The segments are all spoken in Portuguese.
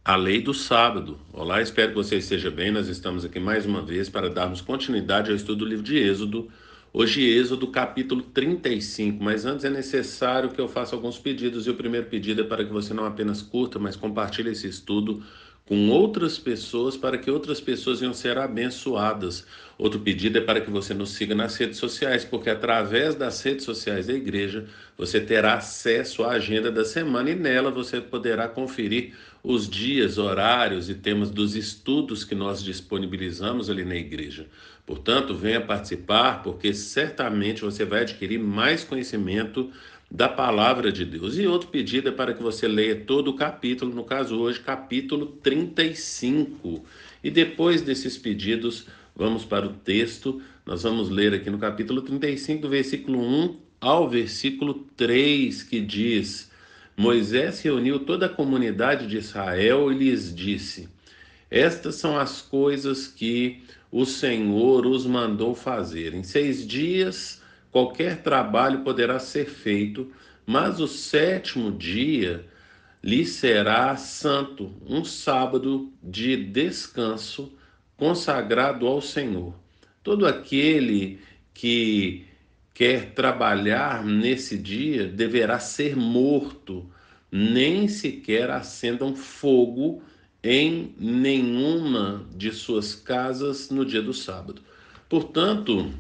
A lei do sábado. Olá, espero que você esteja bem. Nós estamos aqui mais uma vez para darmos continuidade ao estudo do livro de Êxodo. Hoje, Êxodo, capítulo 35. Mas antes é necessário que eu faça alguns pedidos. E o primeiro pedido é para que você não apenas curta, mas compartilhe esse estudo com outras pessoas, para que outras pessoas venham ser abençoadas. Outro pedido é para que você nos siga nas redes sociais, porque através das redes sociais da igreja você terá acesso à agenda da semana e nela você poderá conferir os dias, horários e temas dos estudos que nós disponibilizamos ali na igreja. Portanto, venha participar, porque certamente você vai adquirir mais conhecimento da palavra de Deus. E outro pedido é para que você leia todo o capítulo, no caso hoje, capítulo 35. E depois desses pedidos, vamos para o texto. Nós vamos ler aqui no capítulo 35, do versículo 1 ao versículo 3, que diz: Moisés reuniu toda a comunidade de Israel e lhes disse: Estas são as coisas que o Senhor os mandou fazer. Em 6 dias, qualquer trabalho poderá ser feito, mas o sétimo dia lhe será santo, um sábado de descanso consagrado ao Senhor. Todo aquele que quer trabalhar nesse dia deverá ser morto, nem sequer acendam fogo em nenhuma de suas casas no dia do sábado. Portanto,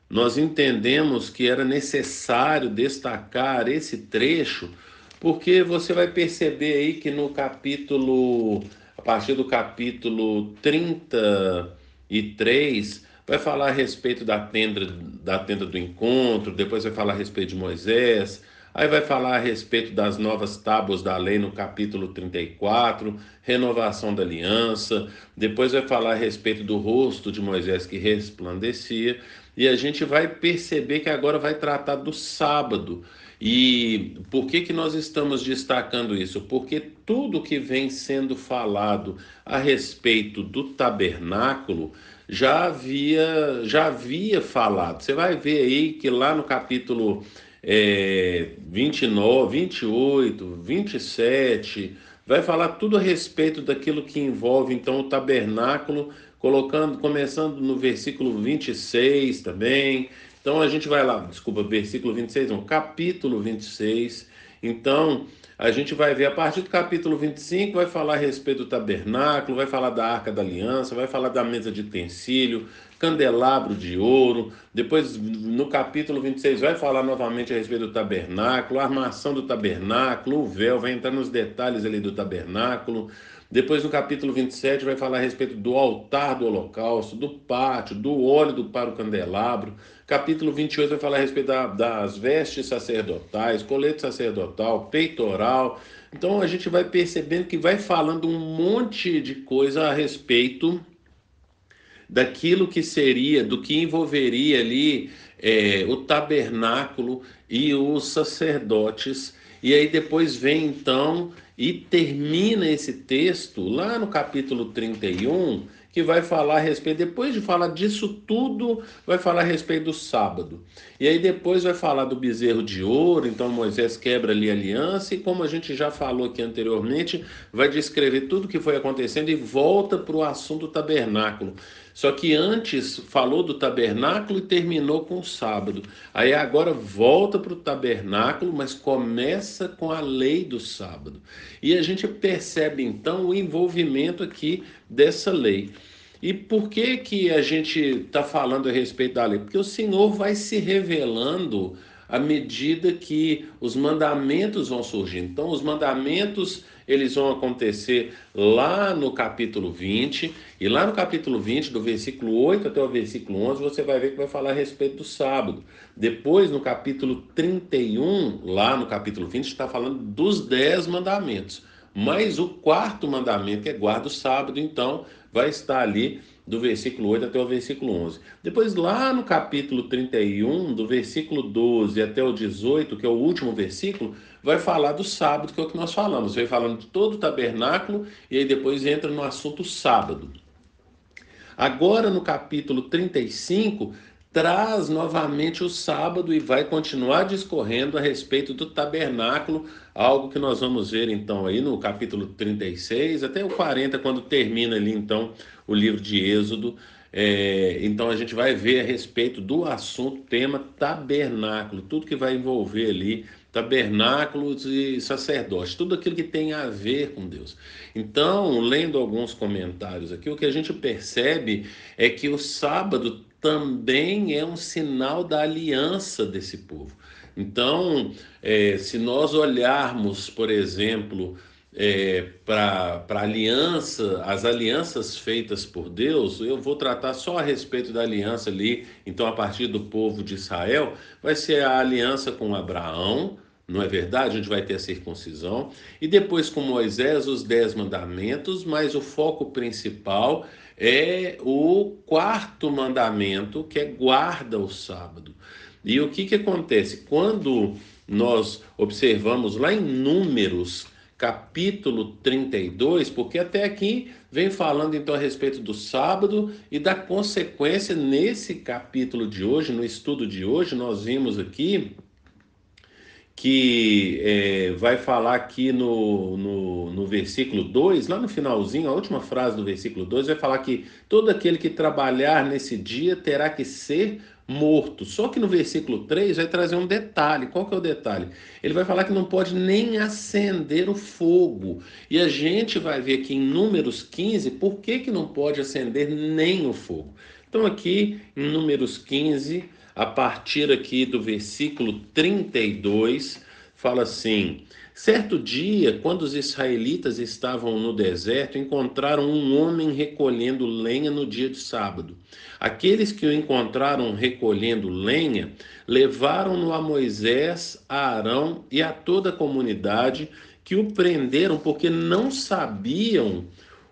nós entendemos que era necessário destacar esse trecho, porque você vai perceber aí que no capítulo, a partir do capítulo 33, vai falar a respeito da tenda do encontro, depois vai falar a respeito de Moisés, aí vai falar a respeito das novas tábuas da lei no capítulo 34, renovação da aliança, depois vai falar a respeito do rosto de Moisés que resplandecia, e a gente vai perceber que agora vai tratar do sábado. E por que que nós estamos destacando isso? Porque tudo que vem sendo falado a respeito do tabernáculo já havia falado. Você vai ver aí que lá no capítulo 29, 28, 27, vai falar tudo a respeito daquilo que envolve então o tabernáculo, começando no versículo 26 também. Então a gente vai lá, desculpa, versículo 26, não, capítulo 26. Então a gente vai ver a partir do capítulo 25, vai falar a respeito do tabernáculo, vai falar da arca da aliança, vai falar da mesa de utensílio, candelabro de ouro. Depois, no capítulo 26, vai falar novamente a respeito do tabernáculo, a armação do tabernáculo, o véu, vai entrar nos detalhes ali do tabernáculo. Depois, no capítulo 27, vai falar a respeito do altar do holocausto, do pátio, do óleo para o candelabro. Capítulo 28 vai falar a respeito das vestes sacerdotais, colete sacerdotal, peitoral. Então a gente vai percebendo que vai falando um monte de coisa a respeito daquilo que seria, do que envolveria ali o tabernáculo e os sacerdotes. E aí depois vem então e termina esse texto lá no capítulo 31, que vai falar a respeito, depois de falar disso tudo, vai falar a respeito do sábado. E aí depois vai falar do bezerro de ouro, então Moisés quebra ali a aliança, e como a gente já falou aqui anteriormente, vai descrever tudo o que foi acontecendo e volta para o assunto do tabernáculo. Só que antes falou do tabernáculo e terminou com o sábado. Aí agora volta para o tabernáculo, mas começa com a lei do sábado. E a gente percebe então o envolvimento aqui dessa lei. E por que que a gente está falando a respeito da lei? Porque o Senhor vai se revelando à medida que os mandamentos vão surgindo. Então, os mandamentos eles vão acontecer lá no capítulo 20, e lá no capítulo 20, do versículo 8 até o versículo 11, você vai ver que vai falar a respeito do sábado. Depois, no capítulo 31, lá no capítulo 20, está falando dos 10 mandamentos. Mas o quarto mandamento, que é guarda o sábado, então vai estar ali do versículo 8 até o versículo 11. Depois, lá no capítulo 31, do versículo 12 até o 18, que é o último versículo, vai falar do sábado, que é o que nós falamos. Vai falando de todo o tabernáculo e aí depois entra no assunto sábado. Agora, no capítulo 35, traz novamente o sábado e vai continuar discorrendo a respeito do tabernáculo, algo que nós vamos ver então aí no capítulo 36 até o 40, quando termina ali então o livro de Êxodo. Então a gente vai ver a respeito do assunto, tema tabernáculo, tudo que vai envolver ali tabernáculos e sacerdotes, tudo aquilo que tem a ver com Deus. Então, lendo alguns comentários aqui, o que a gente percebe é que o sábado também é um sinal da aliança desse povo. Então, se nós olharmos, por exemplo, para aliança, as alianças feitas por Deus, eu vou tratar só a respeito da aliança ali, então a partir do povo de Israel, vai ser a aliança com Abraão, não é verdade? A gente vai ter a circuncisão, e depois com Moisés os 10 mandamentos, mas o foco principal é o quarto mandamento, que é guarda o sábado. E o que acontece? Quando nós observamos lá em Números, capítulo 32, porque até aqui vem falando então a respeito do sábado e da consequência nesse capítulo de hoje, no estudo de hoje, nós vimos que vai falar aqui no versículo 2, lá no finalzinho, a última frase do versículo 2, vai falar que todo aquele que trabalhar nesse dia terá que ser morto. Só que no versículo 3 vai trazer um detalhe. Qual que é o detalhe? Ele vai falar que não pode nem acender o fogo. E a gente vai ver aqui em Números 15 por que não pode acender nem o fogo. Então aqui em Números 15, a partir aqui do versículo 32, fala assim: certo dia, quando os israelitas estavam no deserto, encontraram um homem recolhendo lenha no dia de sábado. Aqueles que o encontraram recolhendo lenha, levaram-no a Moisés, a Arão e a toda a comunidade, que o prenderam porque não sabiam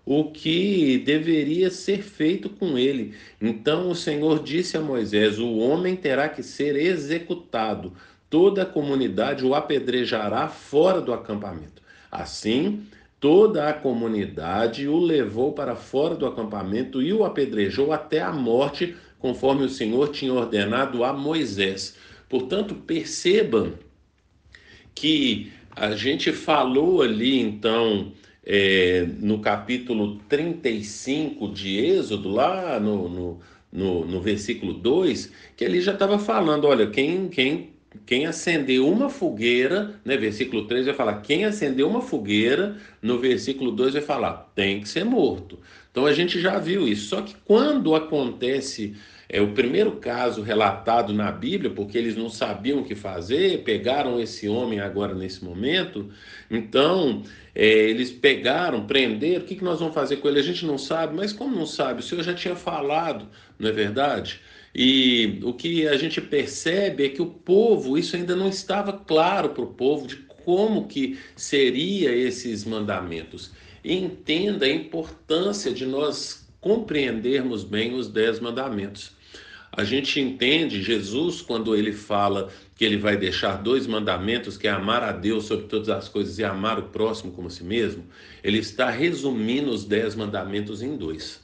o que deveria ser feito com ele. Então o Senhor disse a Moisés: o homem terá que ser executado, toda a comunidade o apedrejará fora do acampamento. Assim, toda a comunidade o levou para fora do acampamento e o apedrejou até a morte, conforme o Senhor tinha ordenado a Moisés. Portanto, percebam que a gente falou ali então no capítulo 35 de Êxodo, lá no versículo 2, que ali já estava falando: olha, quem acendeu uma fogueira, né, versículo 3 vai falar, quem acendeu uma fogueira, no versículo 2 vai falar, tem que ser morto. Então a gente já viu isso, só que quando acontece o primeiro caso relatado na Bíblia, porque eles não sabiam o que fazer, pegaram esse homem agora nesse momento, então eles pegaram, prenderam, o que nós vamos fazer com ele? A gente não sabe, mas como não sabe? O Senhor já tinha falado, não é verdade? E o que a gente percebe é que o povo, isso ainda não estava claro para o povo de como que seria esses mandamentos. E entenda a importância de nós compreendermos bem os 10 mandamentos. A gente entende Jesus quando ele fala que ele vai deixar 2 mandamentos, que é amar a Deus sobre todas as coisas e amar o próximo como a si mesmo. Ele está resumindo os 10 mandamentos em 2.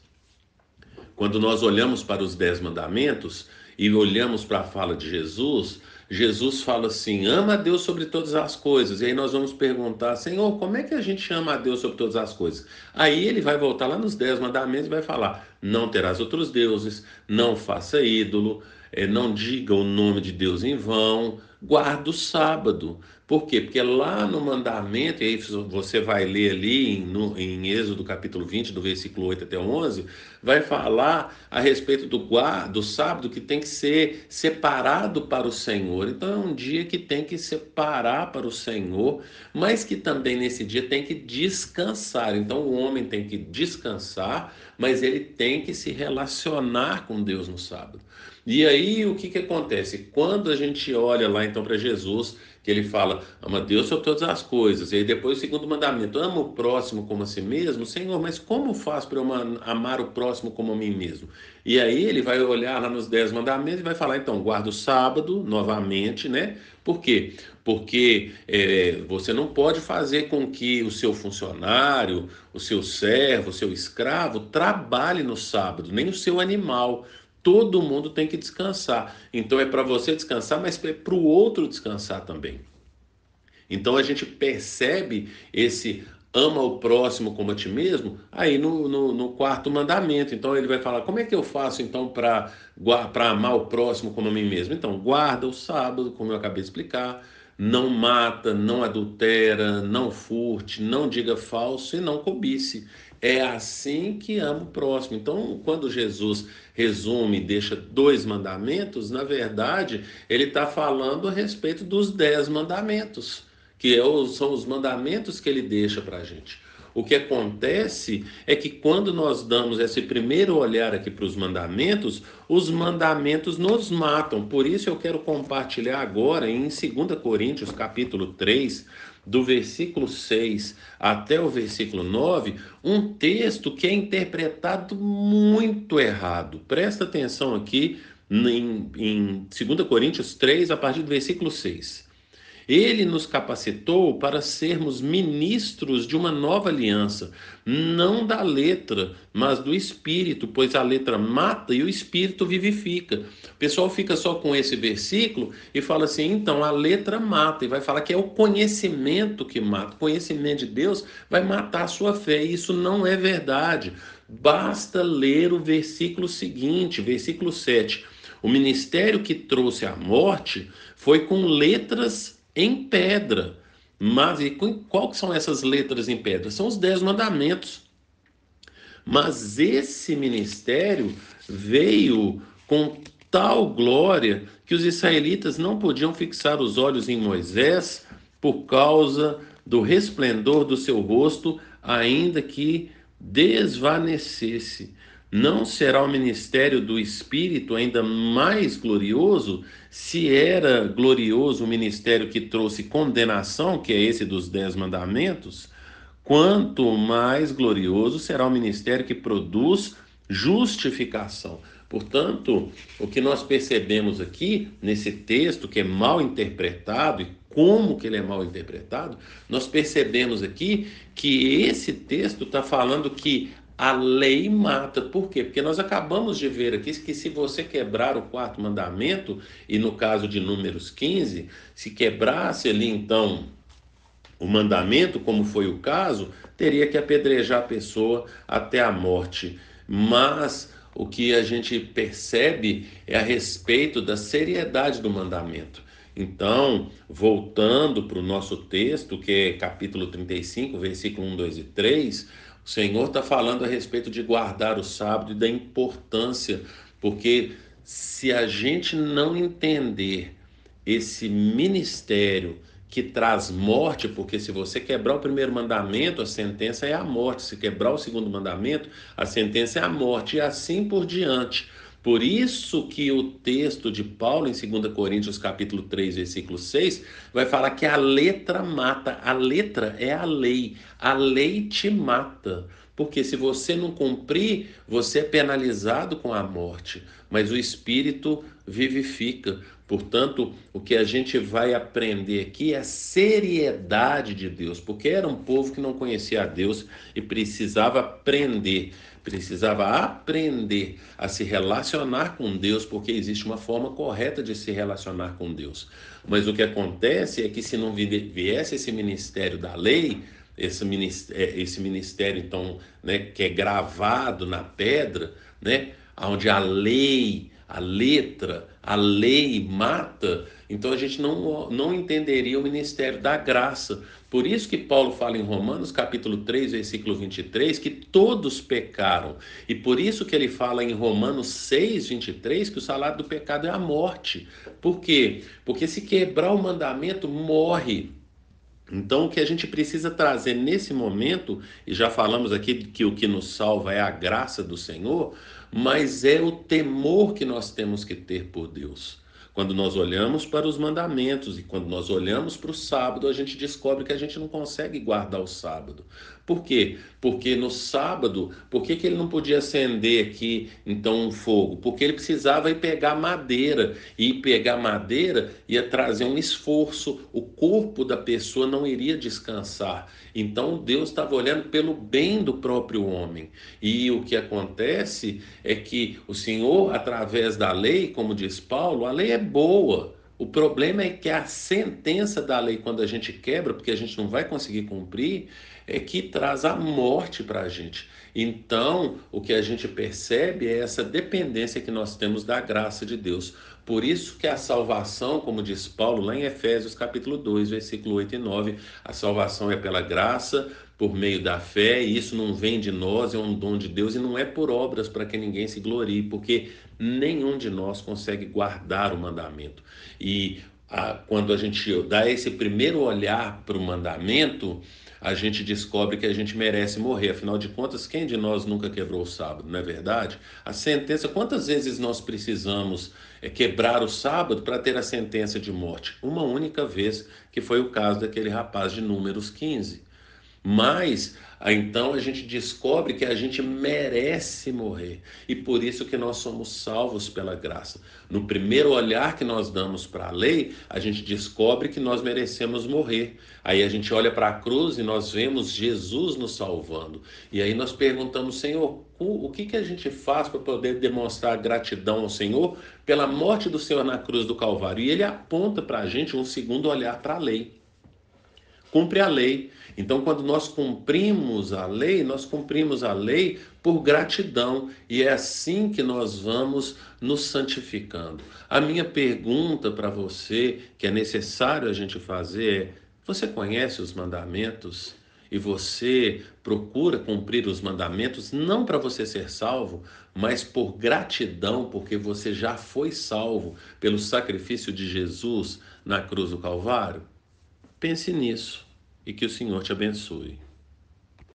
Quando nós olhamos para os 10 mandamentos e olhamos para a fala de Jesus, Jesus fala assim: ama a Deus sobre todas as coisas. E aí nós vamos perguntar: Senhor, como é que a gente ama a Deus sobre todas as coisas? Aí ele vai voltar lá nos 10 mandamentos e vai falar: não terás outros deuses, não faça ídolo, não diga o nome de Deus em vão, guarda o sábado. Por quê? Porque lá no mandamento, e aí você vai ler ali em Êxodo capítulo 20, do versículo 8 até 11, vai falar a respeito do sábado, que tem que ser separado para o Senhor. Então é um dia que tem que separar para o Senhor, mas que também nesse dia tem que descansar. Então o homem tem que descansar, mas ele tem que se relacionar com Deus no sábado. E aí o que acontece? Quando a gente olha lá então para Jesus, que ele fala, ama Deus sobre todas as coisas, e aí depois o segundo mandamento, ama o próximo como a si mesmo. Senhor, mas como faço para eu amar o próximo como a mim mesmo? E aí ele vai olhar lá nos 10 mandamentos e vai falar, então, guarda o sábado novamente, né? Por quê? Porque você não pode fazer com que o seu funcionário, o seu servo, o seu escravo trabalhe no sábado, nem o seu animal. todo mundo tem que descansar. Então é para você descansar, mas é para o outro descansar também. Então a gente percebe esse ama o próximo como a ti mesmo, aí no quarto mandamento. Então ele vai falar, como é que eu faço então para amar o próximo como a mim mesmo? Então, guarda o sábado, como eu acabei de explicar, não mata, não adultera, não furte, não diga falso e não cobice. É assim que ama o próximo. Então, quando Jesus resume e deixa 2 mandamentos, na verdade, ele está falando a respeito dos 10 mandamentos que são os mandamentos que ele deixa para a gente. O que acontece é que quando nós damos esse primeiro olhar aqui para os mandamentos nos matam. Por isso eu quero compartilhar agora em 2 Coríntios, capítulo 3, do versículo 6 até o versículo 9, um texto que é interpretado muito errado. Presta atenção aqui em 2 Coríntios 3, a partir do versículo 6. Ele nos capacitou para sermos ministros de uma nova aliança, não da letra, mas do Espírito, pois a letra mata e o Espírito vivifica. O pessoal fica só com esse versículo e fala assim, então a letra mata, e vai falar que é o conhecimento que mata. O conhecimento de Deus vai matar a sua fé, e isso não é verdade. Basta ler o versículo seguinte, versículo 7. O ministério que trouxe a morte foi com letras em pedra. Mas e qual que são essas letras em pedra? São os 10 mandamentos. Mas esse ministério veio com tal glória que os israelitas não podiam fixar os olhos em Moisés por causa do resplendor do seu rosto, ainda que desvanecesse. Não será o ministério do Espírito ainda mais glorioso? Se era glorioso o ministério que trouxe condenação, que é esse dos 10 mandamentos, quanto mais glorioso será o ministério que produz justificação. Portanto, o que nós percebemos aqui nesse texto que é mal interpretado e como que ele é mal interpretado, nós percebemos aqui que esse texto está falando que a lei mata. Por quê? Porque nós acabamos de ver aqui que se você quebrar o 4 mandamento, e no caso de Números 15, se quebrasse ali então o mandamento, como foi o caso, teria que apedrejar a pessoa até a morte. Mas o que a gente percebe é a respeito da seriedade do mandamento. Então, voltando para o nosso texto, que é capítulo 35, versículo 1, 2 e 3, o Senhor está falando a respeito de guardar o sábado e da importância, porque se a gente não entender esse ministério que traz morte, porque se você quebrar o 1º mandamento, a sentença é a morte. Se quebrar o 2º mandamento, a sentença é a morte, e assim por diante. Por isso que o texto de Paulo em 2 Coríntios capítulo 3, versículo 6, vai falar que a letra mata. A letra é a lei te mata. Porque se você não cumprir, você é penalizado com a morte, mas o Espírito vivifica. Portanto, o que a gente vai aprender aqui é a seriedade de Deus, porque era um povo que não conhecia a Deus e precisava aprender a se relacionar com Deus, porque existe uma forma correta de se relacionar com Deus. Mas o que acontece é que se não viesse esse ministério da lei, esse ministério então, né, que é gravado na pedra, né, onde a lei mata, então a gente não entenderia o ministério da graça. Por isso que Paulo fala em Romanos capítulo 3, versículo 23, que todos pecaram. E por isso que ele fala em Romanos 6, 23, que o salário do pecado é a morte. Por quê? Porque se quebrar o mandamento, morre. Então, o que a gente precisa trazer nesse momento, e já falamos aqui que o que nos salva é a graça do Senhor, mas é o temor que nós temos que ter por Deus. Quando nós olhamos para os mandamentos e quando nós olhamos para o sábado, a gente descobre que a gente não consegue guardar o sábado. Por quê? Porque no sábado, por que ele não podia acender aqui então um fogo? Porque ele precisava ir pegar madeira, e pegar madeira ia trazer um esforço, o corpo da pessoa não iria descansar. Então Deus estava olhando pelo bem do próprio homem. E o que acontece é que o Senhor, através da lei, como diz Paulo, a lei é boa. O problema é que a sentença da lei, quando a gente quebra, porque a gente não vai conseguir cumprir, é que traz a morte para a gente. Então, o que a gente percebe é essa dependência que nós temos da graça de Deus. Por isso que a salvação, como diz Paulo lá em Efésios capítulo 2, versículo 8 e 9, a salvação é pela graça, por meio da fé, e isso não vem de nós, é um dom de Deus, e não é por obras para que ninguém se glorie, porque nenhum de nós consegue guardar o mandamento. E quando a gente dá esse primeiro olhar para o mandamento, a gente descobre que a gente merece morrer. Afinal de contas, quem de nós nunca quebrou o sábado, não é verdade? A sentença, quantas vezes nós precisamos quebrar o sábado para ter a sentença de morte? Uma única vez, que foi o caso daquele rapaz de Números 15. Mas então a gente descobre que a gente merece morrer. E por isso que nós somos salvos pela graça. No primeiro olhar que nós damos para a lei, a gente descobre que nós merecemos morrer. Aí a gente olha para a cruz e nós vemos Jesus nos salvando. E aí nós perguntamos, Senhor, o que a gente faz para poder demonstrar gratidão ao Senhor pela morte do Senhor na cruz do Calvário? E ele aponta para a gente um segundo olhar para a lei. Cumpre a lei. Então, quando nós cumprimos a lei, nós cumprimos a lei por gratidão, e é assim que nós vamos nos santificando. A minha pergunta para você, que é necessário a gente fazer, é: você conhece os mandamentos? E você procura cumprir os mandamentos não para você ser salvo, mas por gratidão, porque você já foi salvo pelo sacrifício de Jesus na cruz do Calvário? Pense nisso e que o Senhor te abençoe.